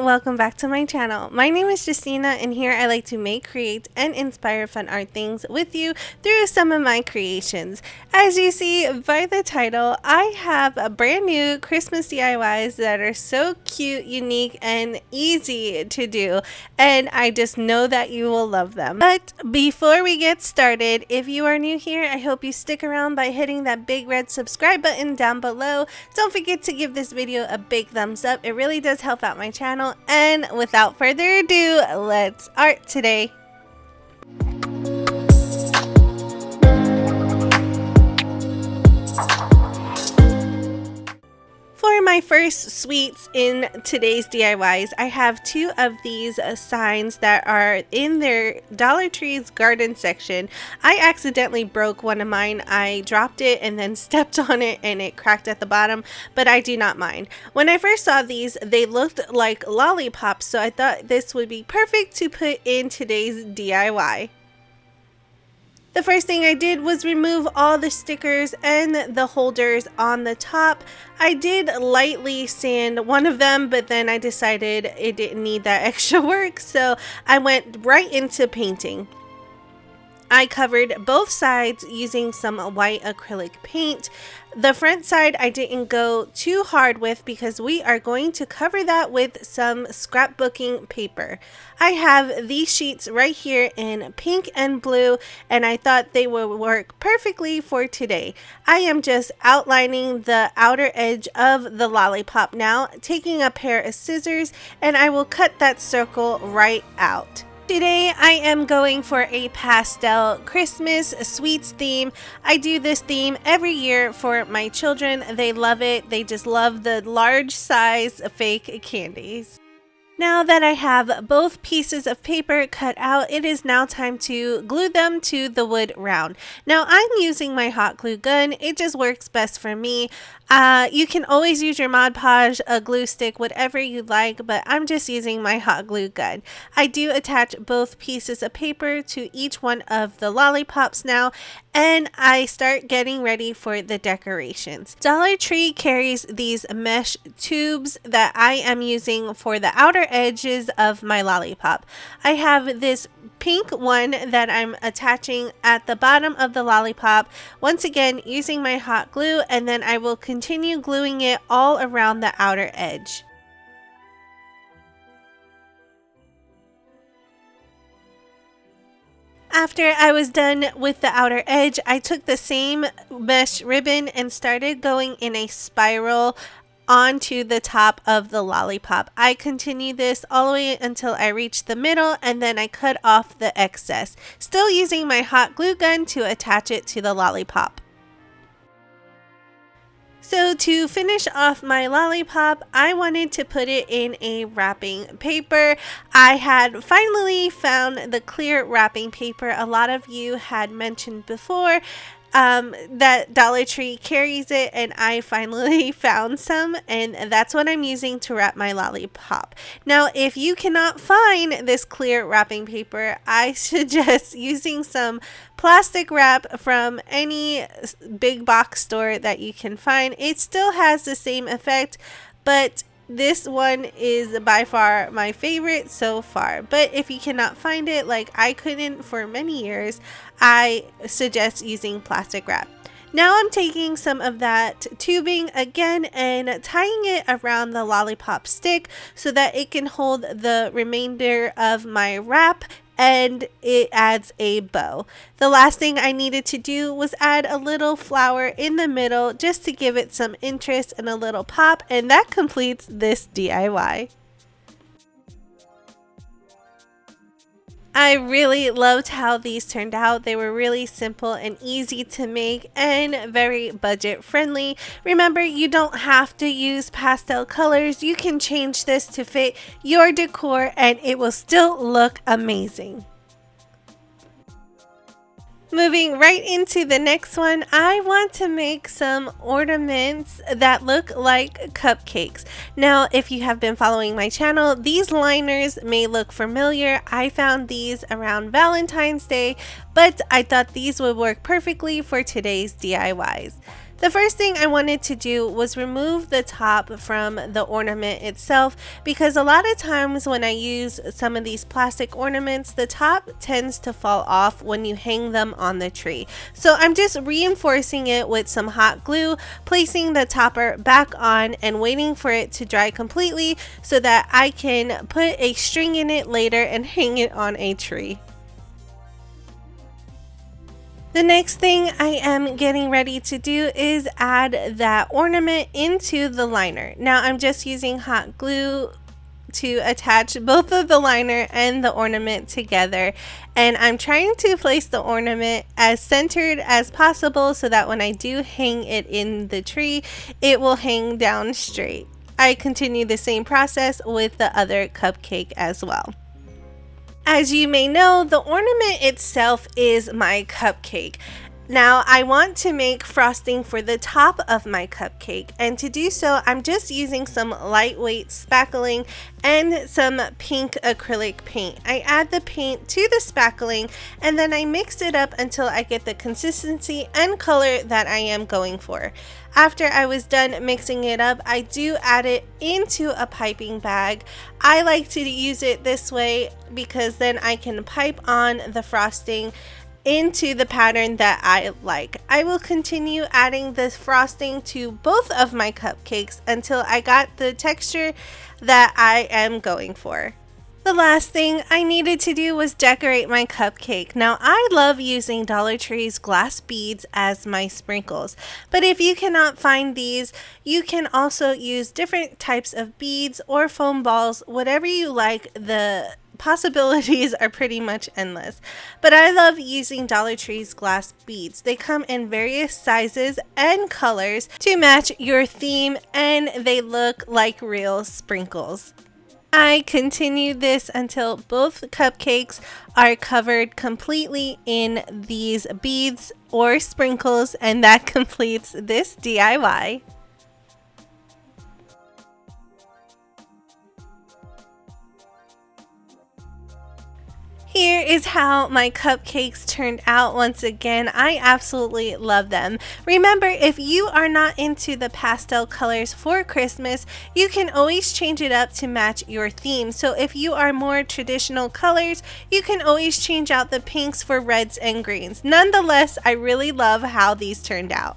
welcome back to my channel. My name is Justina and here I like to make, create, and inspire fun art things with you through some of my creations. As you see by the title, I have a brand new Christmas DIYs that are so cute, unique, and easy to do, and I just know that you will love them. But before we get started, if you are new here, I hope you stick around by hitting that big red subscribe button down below. Don't forget to give this video a big thumbs up. It really does help out my channel. And without further ado, let's art today. For my first sweets in today's DIYs, I have two of these signs that are in their Dollar Tree's garden section. I accidentally broke one of mine. I dropped it and then stepped on it and it cracked at the bottom, but I do not mind. When I first saw these, they looked like lollipops, so I thought this would be perfect to put in today's DIY. The first thing I did was remove all the stickers and the holders on the top. I did lightly sand one of them, but then I decided it didn't need that extra work, so I went right into painting. I covered both sides using some white acrylic paint. The front side I didn't go too hard with because we are going to cover that with some scrapbooking paper. I have these sheets right here in pink and blue, and I thought they would work perfectly for today. I am just outlining the outer edge of the lollipop now, taking a pair of scissors, and I will cut that circle right out. Today I am going for a pastel Christmas sweets theme. I do this theme every year for my children. They love it. They just love the large size fake candies. Now that I have both pieces of paper cut out, it is now time to glue them to the wood round. Now I'm using my hot glue gun. It just works best for me. You can always use your Mod Podge, a glue stick, whatever you like, but I'm just using my hot glue gun. I do attach both pieces of paper to each one of the lollipops now, and I start getting ready for the decorations. Dollar Tree carries these mesh tubes that I am using for the outer edges of my lollipop. I have this pink one that I'm attaching at the bottom of the lollipop, once again using my hot glue, and then I will continue gluing it all around the outer edge. After I was done with the outer edge, I took the same mesh ribbon and started going in a spiral onto the top of the lollipop. I continue this all the way until I reach the middle, and then I cut off the excess, still using my hot glue gun to attach it to the lollipop. So to finish off my lollipop, I wanted to put it in a wrapping paper. I had finally found the clear wrapping paper. A lot of you had mentioned before that Dollar Tree carries it, and I finally found some, and that's what I'm using to wrap my lollipop. Now if you cannot find this clear wrapping paper, I suggest using some plastic wrap from any big box store that you can find. It still has the same effect, but this one is by far my favorite so far. But if you cannot find it, like I couldn't for many years, I suggest using plastic wrap. Now I'm taking some of that tubing again and tying it around the lollipop stick so that it can hold the remainder of my wrap, and it adds a bow. The last thing I needed to do was add a little flower in the middle just to give it some interest and a little pop, and that completes this DIY. I really loved how these turned out. They were really simple and easy to make and very budget friendly. Remember, you don't have to use pastel colors. You can change this to fit your decor and it will still look amazing. Moving right into the next one, I want to make some ornaments that look like cupcakes. Now, if you have been following my channel, these liners may look familiar. I found these around Valentine's Day, but I thought these would work perfectly for today's DIYs. The first thing I wanted to do was remove the top from the ornament itself, because a lot of times when I use some of these plastic ornaments, the top tends to fall off when you hang them on the tree. So I'm just reinforcing it with some hot glue, placing the topper back on and waiting for it to dry completely so that I can put a string in it later and hang it on a tree. The next thing I am getting ready to do is add that ornament into the liner. Now I'm just using hot glue to attach both of the liner and the ornament together, and I'm trying to place the ornament as centered as possible so that when I do hang it in the tree, it will hang down straight. I continue the same process with the other cupcake as well. As you may know, the ornament itself is my cupcake. Now I want to make frosting for the top of my cupcake, and to do so I'm just using some lightweight spackling and some pink acrylic paint. I add the paint to the spackling and then I mix it up until I get the consistency and color that I am going for. After I was done mixing it up, I do add it into a piping bag. I like to use it this way because then I can pipe on the frosting into the pattern that I like. I will continue adding this frosting to both of my cupcakes until I got the texture that I am going for. The last thing I needed to do was decorate my cupcake. Now I love using Dollar Tree's glass beads as my sprinkles, but if you cannot find these, you can also use different types of beads or foam balls, whatever you like. The possibilities are pretty much endless, but I love using Dollar Tree's glass beads. They come in various sizes and colors to match your theme, and they look like real sprinkles. I continue this until both cupcakes are covered completely in these beads or sprinkles, and that completes this DIY. Here is how my cupcakes turned out. Once again, I absolutely love them. Remember, if you are not into the pastel colors for Christmas, you can always change it up to match your theme. So if you are more traditional colors, you can always change out the pinks for reds and greens. Nonetheless, I really love how these turned out.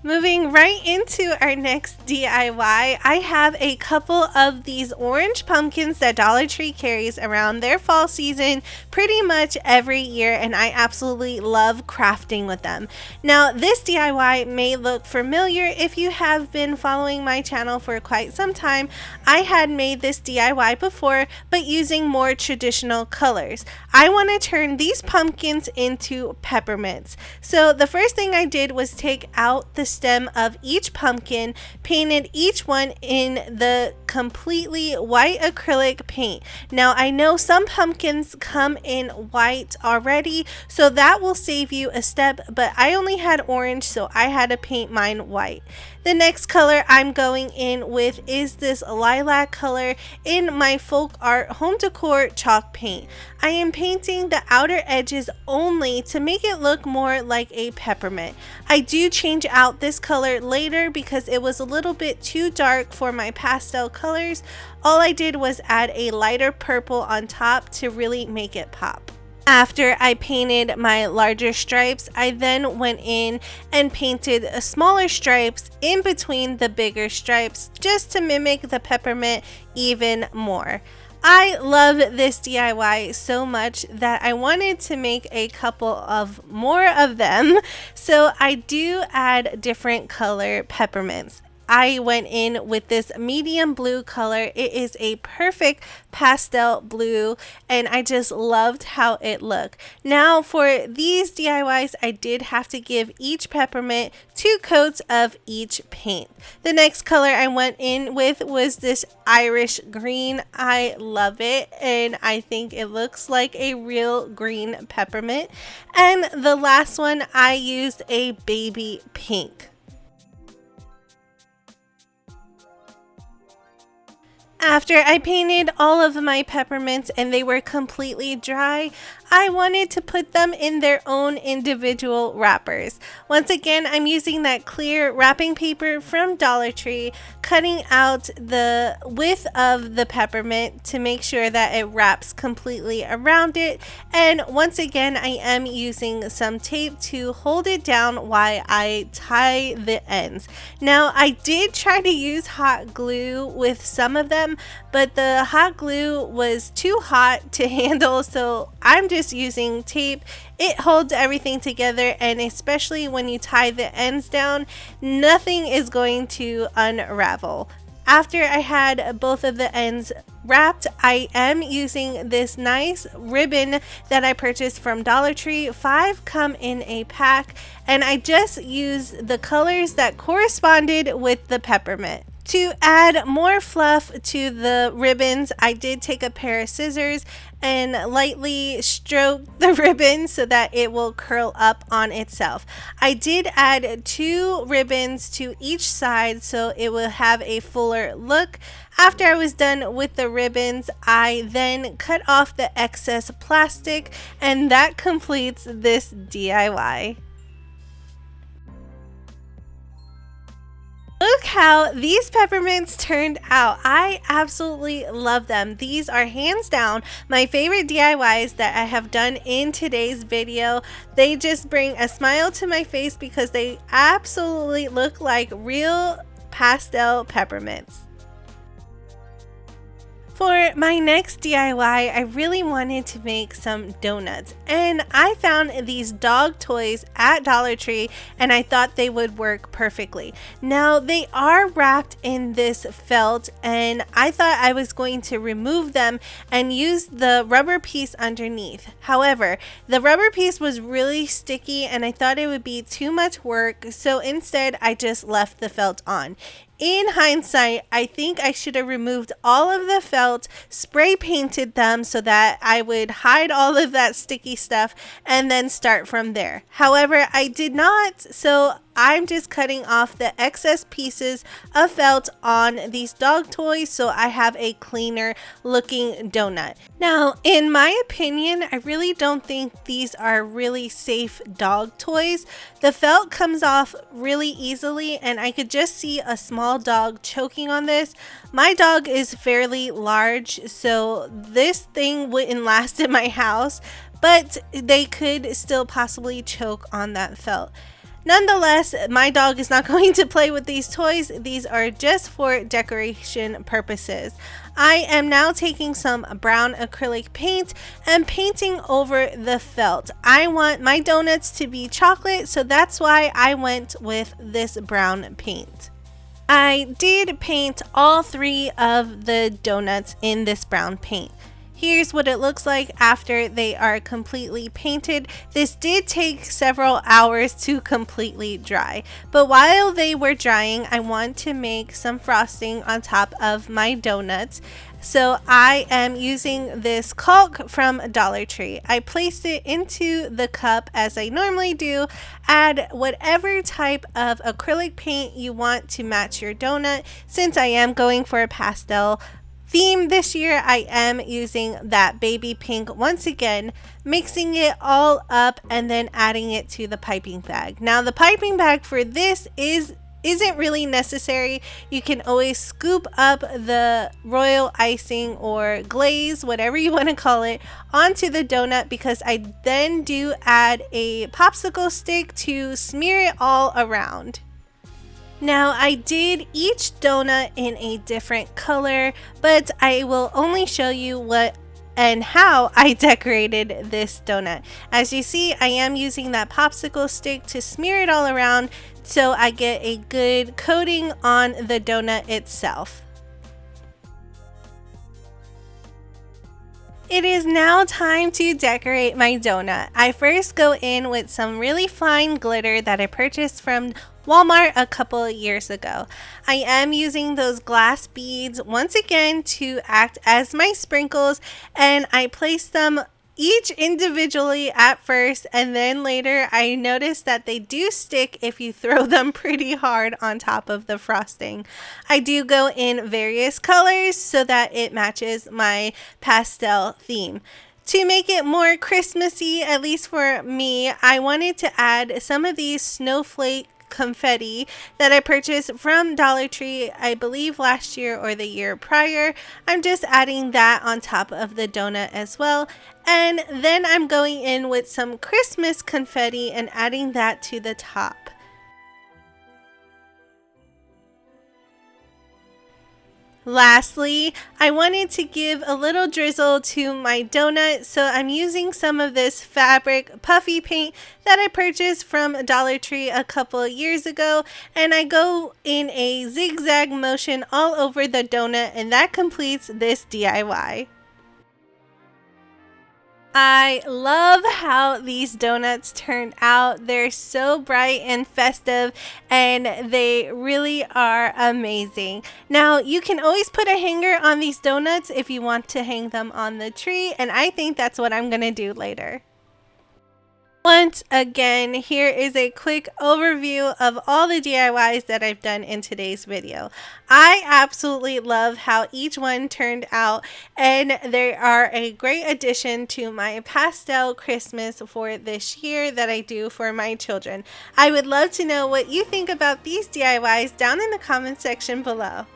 Moving right into our next DIY, I have a couple of these orange pumpkins that Dollar Tree carries around their fall season pretty much every year, and I absolutely love crafting with them. Now, this DIY may look familiar if you have been following my channel for quite some time. I had made this DIY before, but using more traditional colors. I want to turn these pumpkins into peppermints. So the first thing I did was take out the stem of each pumpkin, painted each one in the completely white acrylic paint. Now I know some pumpkins come in white already, so that will save you a step, but I only had orange, so I had to paint mine white. The next color I'm going in with is this lilac color in my folk art home decor chalk paint. I am painting the outer edges only to make it look more like a peppermint. I do change out this color later because it was a little bit too dark for my pastel colors. All I did was add a lighter purple on top to really make it pop. After I painted my larger stripes, I then went in and painted smaller stripes in between the bigger stripes just to mimic the peppermint even more. I love this DIY so much that I wanted to make a couple of more of them, so I do add different color peppermints. I went in with this medium blue color. It is a perfect pastel blue, and I just loved how it looked. Now for these DIYs, I did have to give each peppermint 2 coats of each paint. The next color I went in with was this Irish green. I love it, and I think it looks like a real green peppermint. And the last one, I used a baby pink. After I painted all of my peppermints and they were completely dry, I wanted to put them in their own individual wrappers. Once again, I'm using that clear wrapping paper from Dollar Tree, cutting out the width of the peppermint to make sure that it wraps completely around it. And once again, I am using some tape to hold it down while I tie the ends. Now, I did try to use hot glue with some of them, but the hot glue was too hot to handle, so I'm just using tape. It holds everything together, and especially when you tie the ends down, nothing is going to unravel. After I had both of the ends wrapped, I am using this nice ribbon that I purchased from Dollar Tree. 5 come in a pack, and I just used the colors that corresponded with the peppermint. To add more fluff to the ribbons, I did take a pair of scissors and lightly stroke the ribbon so that it will curl up on itself. I did add 2 ribbons to each side so it will have a fuller look. After I was done with the ribbons, I then cut off the excess plastic, and that completes this DIY. Look how these peppermints turned out. I absolutely love them. These are hands down my favorite DIYs that I have done in today's video. They just bring a smile to my face because they absolutely look like real pastel peppermints. For my next DIY, I really wanted to make some donuts, and I found these dog toys at Dollar Tree and I thought they would work perfectly. Now, they are wrapped in this felt, and I thought I was going to remove them and use the rubber piece underneath. However, the rubber piece was really sticky and I thought it would be too much work, so instead I just left the felt on. In hindsight, I think I should have removed all of the felt, spray painted them so that I would hide all of that sticky stuff and then start from there. However, I did not, so I'm just cutting off the excess pieces of felt on these dog toys so I have a cleaner looking donut. Now, in my opinion, I really don't think these are really safe dog toys. The felt comes off really easily and I could just see a small dog choking on this. My dog is fairly large, so this thing wouldn't last in my house, but they could still possibly choke on that felt. Nonetheless, my dog is not going to play with these toys. These are just for decoration purposes. I am now taking some brown acrylic paint and painting over the felt. I want my donuts to be chocolate, so that's why I went with this brown paint. I did paint all 3 of the donuts in this brown paint. Here's what it looks like after they are completely painted. This did take several hours to completely dry, but while they were drying, I want to make some frosting on top of my donuts. So I am using this caulk from Dollar Tree. I placed it into the cup as I normally do. Add whatever type of acrylic paint you want to match your donut. Since I am going for a pastel theme this year, I am using that baby pink once again, mixing it all up and then adding it to the piping bag. Now, the piping bag for this isn't really necessary. You can always scoop up the royal icing or glaze, whatever you want to call it, onto the donut because I then do add a popsicle stick to smear it all around. Now, I did each donut in a different color, but I will only show you what and how I decorated this donut. As you see, I am using that popsicle stick to smear it all around so I get a good coating on the donut itself. It is now time to decorate my donut. I first go in with some really fine glitter that I purchased from Walmart a couple of years ago. I am using those glass beads once again to act as my sprinkles, and I place them each individually at first, and then later I noticed that they do stick if you throw them pretty hard on top of the frosting. I do go in various colors so that it matches my pastel theme. To make it more Christmassy, at least for me, I wanted to add some of these snowflake confetti that I purchased from Dollar Tree, I believe last year or the year prior. I'm just adding that on top of the donut as well. And then I'm going in with some Christmas confetti and adding that to the top. Lastly, I wanted to give a little drizzle to my donut, so I'm using some of this fabric puffy paint that I purchased from Dollar Tree a couple of years ago, and I go in a zigzag motion all over the donut, and that completes this DIY. I love how these donuts turned out. They're so bright and festive, and they really are amazing. Now, you can always put a hanger on these donuts if you want to hang them on the tree, and I think that's what I'm going to do later. Once again, here is a quick overview of all the DIYs that I've done in today's video. I absolutely love how each one turned out, and they are a great addition to my pastel Christmas for this year that I do for my children. I would love to know what you think about these DIYs down in the comment section below.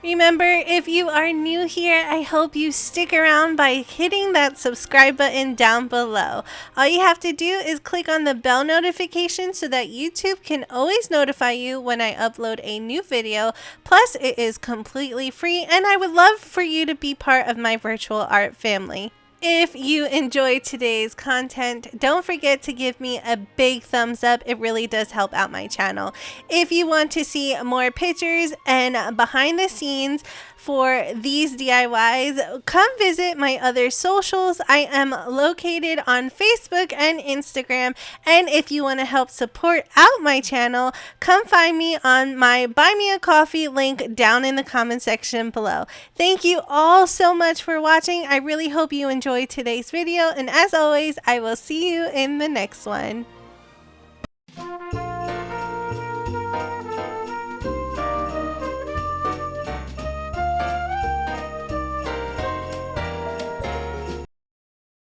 Remember, if you are new here, I hope you stick around by hitting that subscribe button down below. All you have to do is click on the bell notification so that YouTube can always notify you when I upload a new video. Plus, it is completely free, and I would love for you to be part of my virtual art family. If you enjoyed today's content, don't forget to give me a big thumbs up. It really does help out my channel. If you want to see more pictures and behind the scenes for these DIYs, come visit my other socials. I am located on Facebook and Instagram. And if you want to help support out my channel, come find me on my Buy Me a Coffee link down in the comment section below. Thank you all so much for watching. I really hope you enjoyed today's video. And as always, I will see you in the next one.